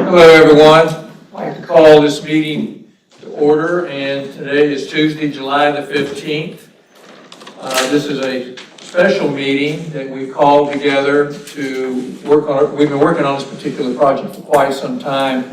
Hello, everyone. I'd like to call this meeting to order, and today is Tuesday, July the 15th. This is a special meeting that we called together to work on. We've been working on this particular project for quite some time,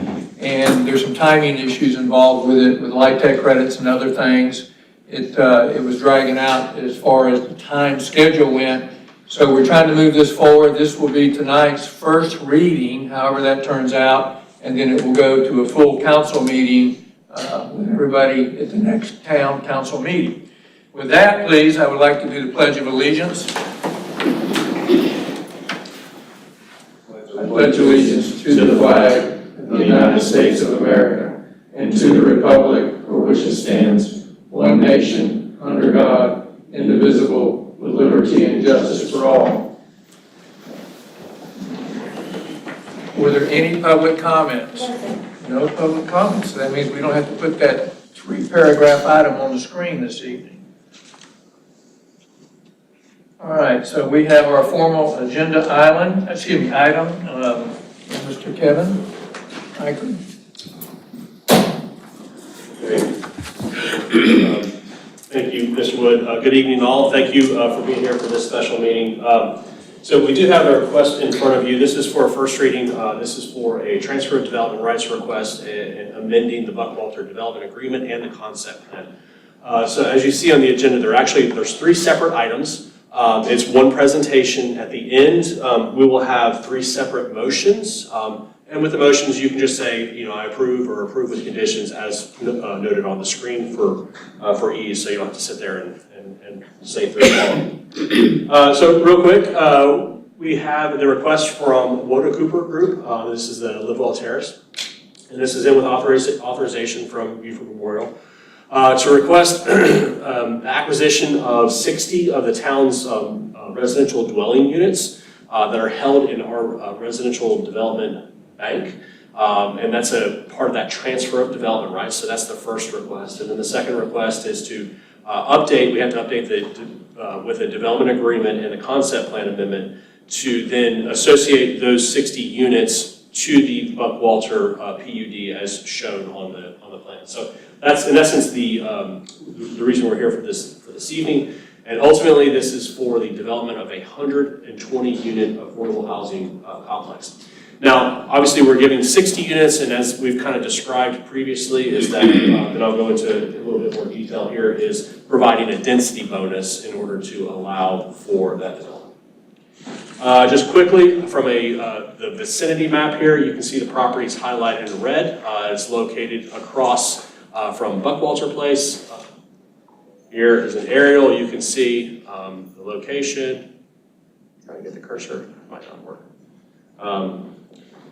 and there's some timing issues involved with it, with light tech credits and other things. It was dragging out as far as the time schedule went. So we're trying to move this forward. This will be tonight's first reading, however that turns out, and then it will go to a full council meeting with everybody at the next town council meeting. With that, please, I would like to do the Pledge of Allegiance. I pledge allegiance to the flag of the United States of America and to the republic for which it stands, one nation, under God, indivisible, with liberty and justice for all. Were there any public comments? No public comments. So that means we don't have to put that 3-paragraph item on the screen this evening. All right, so we have our formal agenda item. Mr. Kevin Eichel. Thank you, Mr. Wood. Good evening, all. Thank you for being here for this special meeting. So we do have a request in front of you. This is for a first reading. This is for a transfer of development rights request and amending the Buckwalter Development Agreement and the concept plan. So as you see on the agenda, there's 3 separate items. It's one presentation. At the end, we will have 3 separate motions. And with the motions, you can just say, I approve or approve with conditions as noted on the screen for ease, so you don't have to sit there and say through it all. So real quick, we have the request from Woda Cooper Group. This is the Livewell Terrace. And this is in with authorization from Buford Memorial to request the acquisition of 60 of the town's residential dwelling units that are held in our residential development bank, and that's a part of that transfer of development rights. So that's the first request, and then the second request is to update. We have to update with a development agreement and a concept plan amendment to then associate those 60 units to the Buckwalter PUD as shown on the plan. So that's in essence the reason we're here for this evening. And ultimately, this is for the development of a 120-unit affordable housing complex. Now, obviously, we're giving 60 units, and as we've kind of described previously, is that, and I'll go into a little bit more detail here, is providing a density bonus in order to allow for that development. Just quickly, from the vicinity map here, you can see the property is highlighted in red. It's located across from Buckwalter Place. Here is an aerial. You can see the location. Trying to get the cursor, might not work.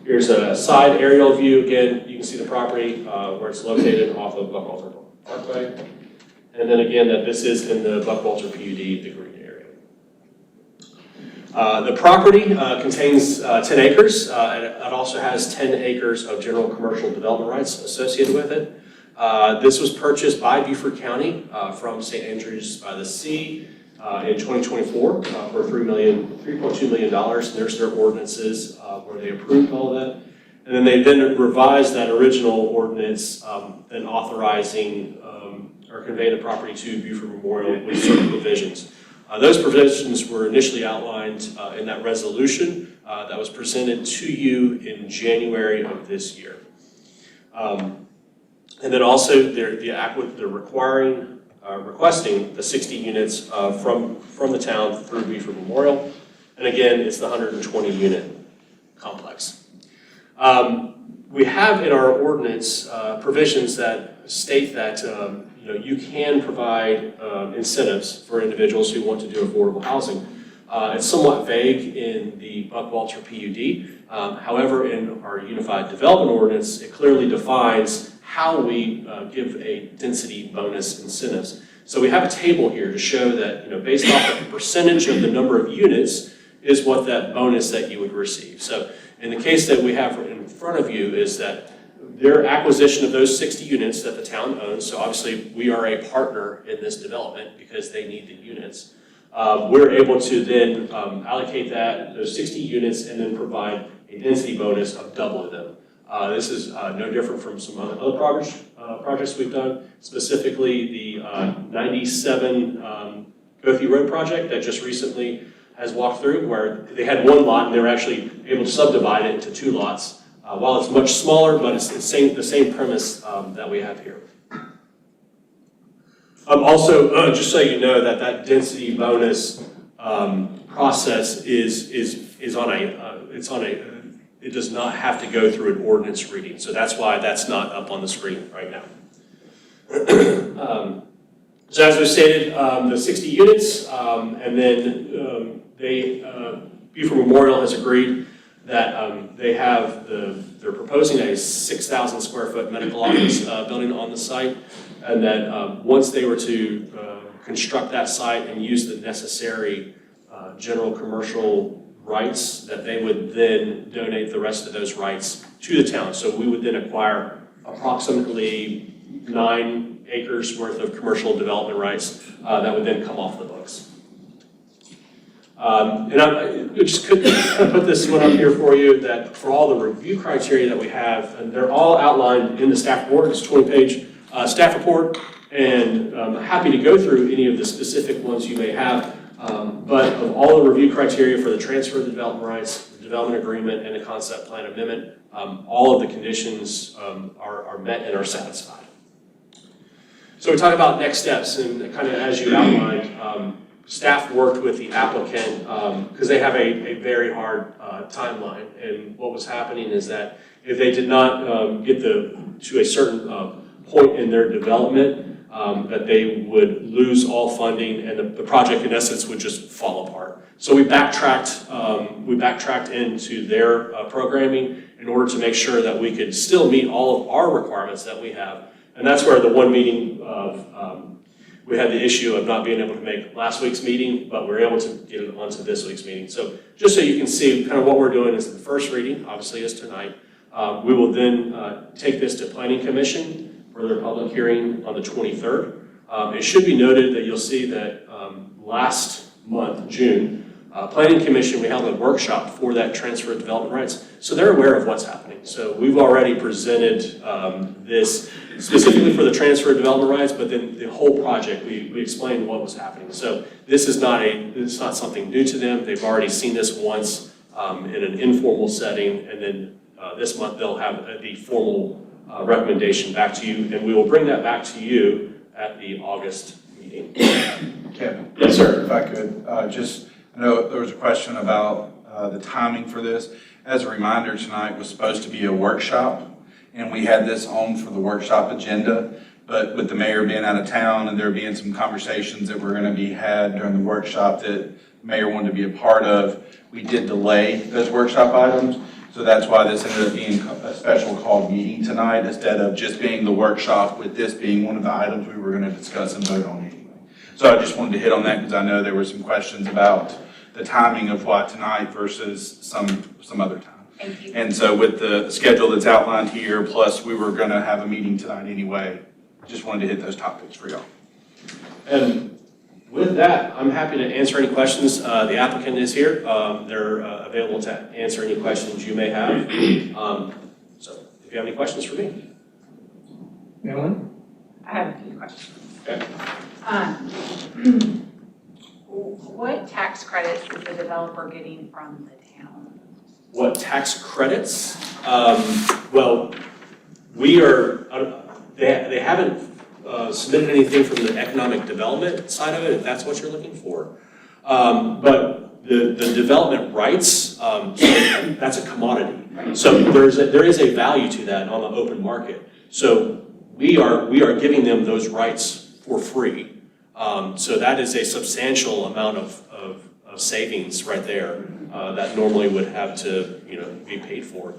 Here's a side aerial view. Again, you can see the property where it's located off of Buckwalter Parkway. And then again, that this is in the Buckwalter PUD, the green area. The property contains 10 acres. It also has 10 acres of general commercial development rights associated with it. This was purchased by Beaufort County from St. Andrews by the Sea in 2024 for $3.2 million. And there's their ordinances where they approved all of that. And then they revised that original ordinance, then authorizing or conveying the property to Beaufort Memorial with certain provisions. Those provisions were initially outlined in that resolution that was presented to you in January of this year. And then also they're requesting the 60 units from the town through Beaufort Memorial. And again, it's the 120-unit complex. We have in our ordinance provisions that state that you can provide incentives for individuals who want to do affordable housing. It's somewhat vague in the Buckwalter PUD. However, in our Unified Development Ordinance, it clearly defines how we give a density bonus incentives. So we have a table here to show that, based off of the percentage of the number of units is what that bonus that you would receive. So in the case that we have in front of you is that their acquisition of those 60 units that the town owns, so obviously we are a partner in this development because they need the units. We're able to then allocate those 60 units and then provide a density bonus of double them. This is no different from some other projects we've done, specifically the 97 Goethe Road project that just recently has walked through, where they had one lot and they were actually able to subdivide it into 2 lots. While it's much smaller, but it's the same premise that we have here. Also, just so you know that density bonus process is on it does not have to go through an ordinance reading. So that's why that's not up on the screen right now. So as we stated, the 60 units, and then Buford Memorial has agreed that they're proposing a 6,000 square foot medical office building on the site, and that once they were to construct that site and use the necessary general commercial rights, that they would then donate the rest of those rights to the town. So we would then acquire approximately 9 acres worth of commercial development rights that would then come off the books. And I just could put this one up here for you, that for all the review criteria that we have, and they're all outlined in the staff report. It's a 20-page staff report, and I'm happy to go through any of the specific ones you may have. But of all the review criteria for the transfer of the development rights, the development agreement, and the concept plan amendment, all of the conditions are met and are satisfied. So we talk about next steps, and kind of as you outlined, staff worked with the applicant because they have a very hard timeline. And what was happening is that if they did not get to a certain point in their development, that they would lose all funding, and the project in essence would just fall apart. So we backtracked into their programming in order to make sure that we could still meet all of our requirements that we have. And that's where the one meeting we had the issue of not being able to make last week's meeting, but we're able to get it onto this week's meeting. So just so you can see kind of what we're doing is the first reading, obviously, is tonight. We will then take this to Planning Commission for their public hearing on the 23rd. It should be noted that you'll see that last month, June, Planning Commission, we held a workshop for that transfer of development rights. So they're aware of what's happening. So we've already presented this specifically for the transfer of development rights, but then the whole project, we explained what was happening. So this is not something new to them. They've already seen this once in an informal setting, and then this month they'll have the formal recommendation back to you, and we will bring that back to you at the August meeting. Kevin? Yes, sir. If I could, I know there was a question about the timing for this. As a reminder, tonight was supposed to be a workshop, and we had this on for the workshop agenda, but with the mayor being out of town and there being some conversations that were going to be had during the workshop that the mayor wanted to be a part of, we did delay those workshop items. So that's why this ended up being a special called meeting tonight instead of just being the workshop, with this being one of the items we were going to discuss and vote on anyway. So I just wanted to hit on that because I know there were some questions about the timing of why tonight versus some other time. Thank you. And so with the schedule that's outlined here, plus we were going to have a meeting tonight anyway, just wanted to hit those topics for y'all. And with that, I'm happy to answer any questions. The applicant is here. They're available to answer any questions you may have. So if you have any questions for me. Ellen? I have a few questions. Okay. What tax credits is the developer getting from the town? What tax credits? Well, we are, they haven't submitted anything from the economic development side of it, if that's what you're looking for. But the development rights, that's a commodity. Right. So there is a value to that on the open market. So we are giving them those rights for free. So that is a substantial amount of savings right there that normally would have to be paid for.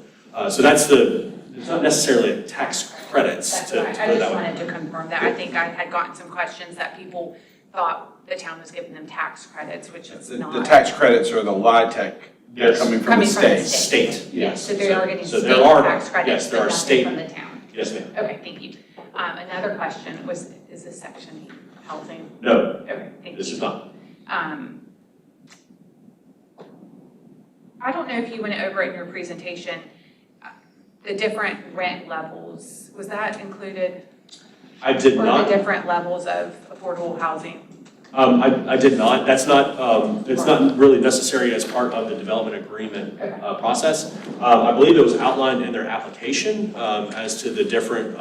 So it's not necessarily tax credits. That's to right. put I it just that way. wanted to confirm that. I think I had gotten some questions that people thought the town was giving them tax credits, which is not. The tax credits are the LIHTC. They're Yes. coming from Coming the from the state. state. State, yes. So they are getting So state there are- tax credits, yes, there but are nothing state- from the town. Yes, ma'am. Okay, thank you. Another question was, is this section housing? No, Okay, thank you. this is not. I don't know if you went over it in your presentation. the different rent levels, was that included? I did Or not. the different levels of affordable housing? I did not. That's not, it's not really necessary as part of the development agreement process. I believe it was outlined in their application as to the different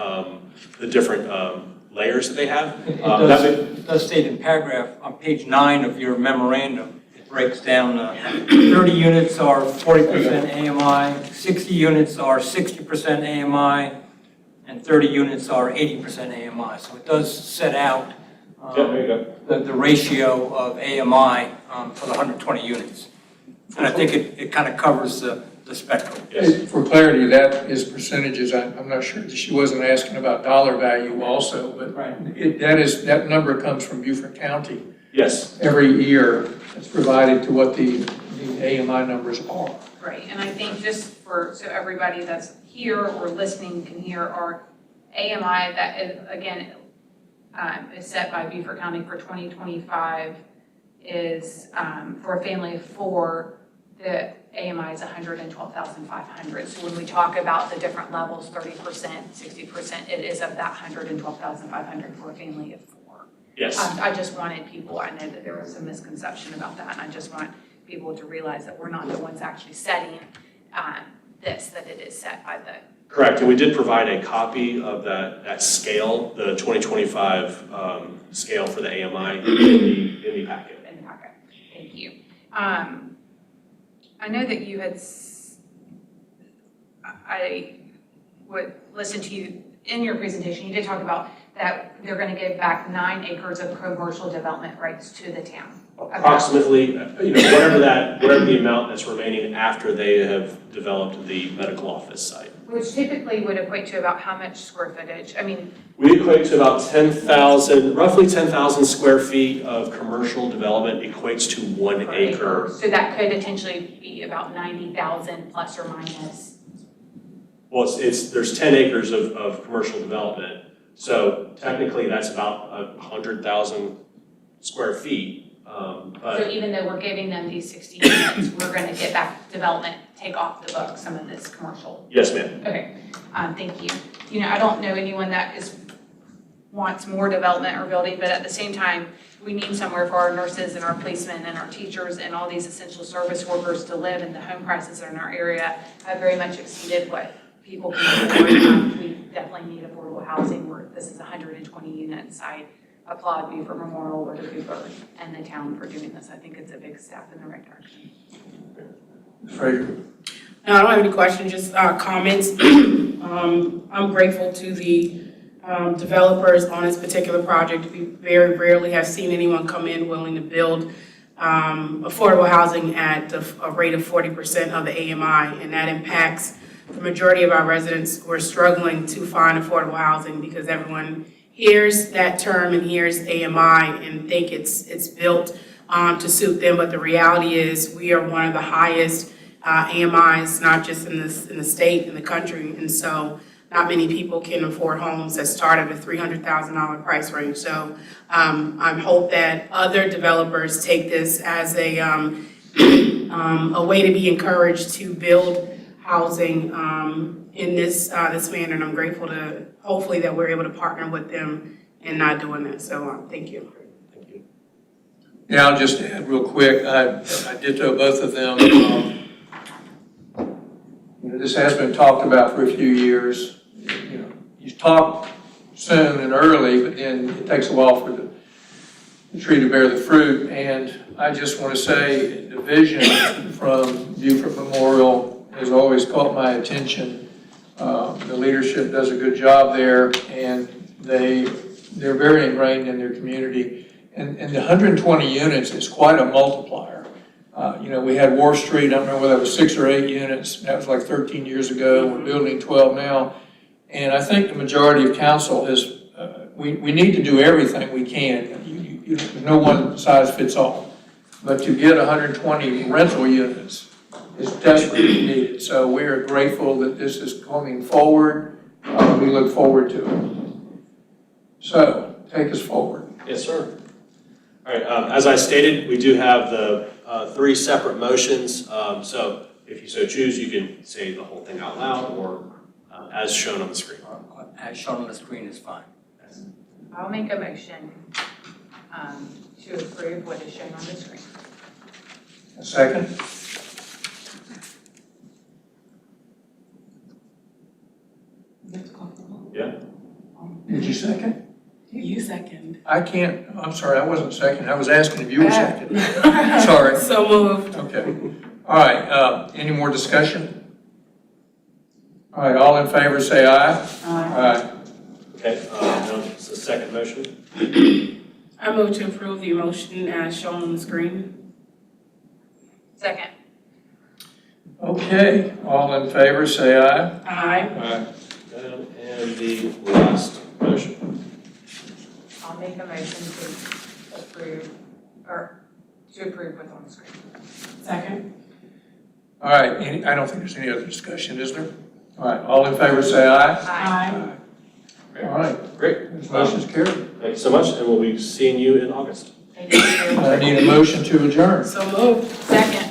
layers that they have. It does state in paragraph on page 9 of your memorandum, it breaks down 30 units are 40% AMI, 60 units are 60% AMI, and 30 units are 80% AMI. So it does set out there you go. the ratio of AMI for the 120 units. And I think it kind of covers the spectrum. Yes. For clarity, that is percentages. I'm not sure, she wasn't asking about dollar value also, but Right. that number comes from Beaufort County. Yes. Every year, it's provided to what the AMI numbers are. Right, and I think just so everybody that's here or listening can hear, our AMI that is, again, is set by Beaufort County for 2025 is, for a family of 4, the AMI is 112,500. So when we talk about the different levels, 30%, 60%, it is of that 112,500 for a family of 4. Yes. I just wanted people, I know that there was some misconception about that, and I just want people to realize that we're not the ones actually setting that it is set by the. Correct, and we did provide a copy of that scale, the 2025 scale for the AMI in the packet. In the packet. Thank you. I know that you had, I would listen to you in your presentation, you did talk about that they're going to give back 9 acres of commercial development rights to the town. Approximately, whatever the amount that's remaining after they have developed the medical office site. Which typically would equate to about how much square footage? I mean, We equate to about roughly 10,000 square feet of commercial development equates to 1 acre. So that could potentially be about 90,000 plus or minus. Well, there's 10 acres of commercial development. So technically that's about 100,000 square feet. So even though we're giving them these 60 units, we're going to get back development, take off the book some of this commercial. Yes, ma'am. Okay, thank you. I don't know anyone that wants more development or building, but at the same time, we need somewhere for our nurses and our policemen and our teachers and all these essential service workers to live, and the home prices in our area have very much exceeded what people can afford. We definitely need affordable housing where this is 120 units. I applaud Beaufort Memorial, Order Cooper, and the town for doing this. I think it's a big step in the right direction. Fraser. No, I don't have any questions, just comments. I'm grateful to the developers on this particular project. We very rarely have seen anyone come in willing to build affordable housing at a rate of 40% of the AMI, and that impacts the majority of our residents who are struggling to find affordable housing because everyone hears that term and hears AMI and think it's built to suit them, but the reality is we are one of the highest AMIs, not just in the state, in the country, and so not many people can afford homes that start at a $300,000 price range. So I hope that other developers take this as a way to be encouraged to build housing in this manner, and I'm grateful to hopefully that we're able to partner with them in not doing that. So thank you. Thank you. Yeah, I'll just add real quick, I ditto both of them. This has been talked about for a few years. You talk soon and early, but then it takes a while for the tree to bear the fruit. And I just want to say the vision from Beaufort Memorial has always caught my attention. The leadership does a good job there, and they're very ingrained in their community. And the 120 units is quite a multiplier. We had Wharf Street, I don't remember whether that was 6 or 8 units. That was like 13 years ago. We're building 12 now. And I think the majority of council is, we need to do everything we can. No one size fits all. But to get 120 rental units is desperately needed. So we are grateful that this is coming forward. We look forward to it. So, take us forward. Yes, sir. All right, as I stated, we do have the 3 separate motions. So if you so choose, you can say the whole thing out loud or as shown on the screen. As shown on the screen is fine. I'll make a motion to approve what is shown on the screen. A second? Yeah? Did you second? You second. I can't, I'm sorry, I wasn't second. I was asking if you were second. Sorry. So moved. Okay. All right, any more discussion? All right, all in favor say aye. Aye. Okay, now it's the second motion. I move to approve the motion as shown on the screen. Second. Okay, all in favor say aye. Aye. Aye. And the last motion. I'll make a motion to approve, or to approve what's on the screen. Second. All right, I don't think there's any other discussion, is there? All right, all in favor say aye. Aye. All right, Great. this motion's carried. Thank you so much, and we'll be seeing you in August. Thank you. I need a motion to adjourn. So moved. Second.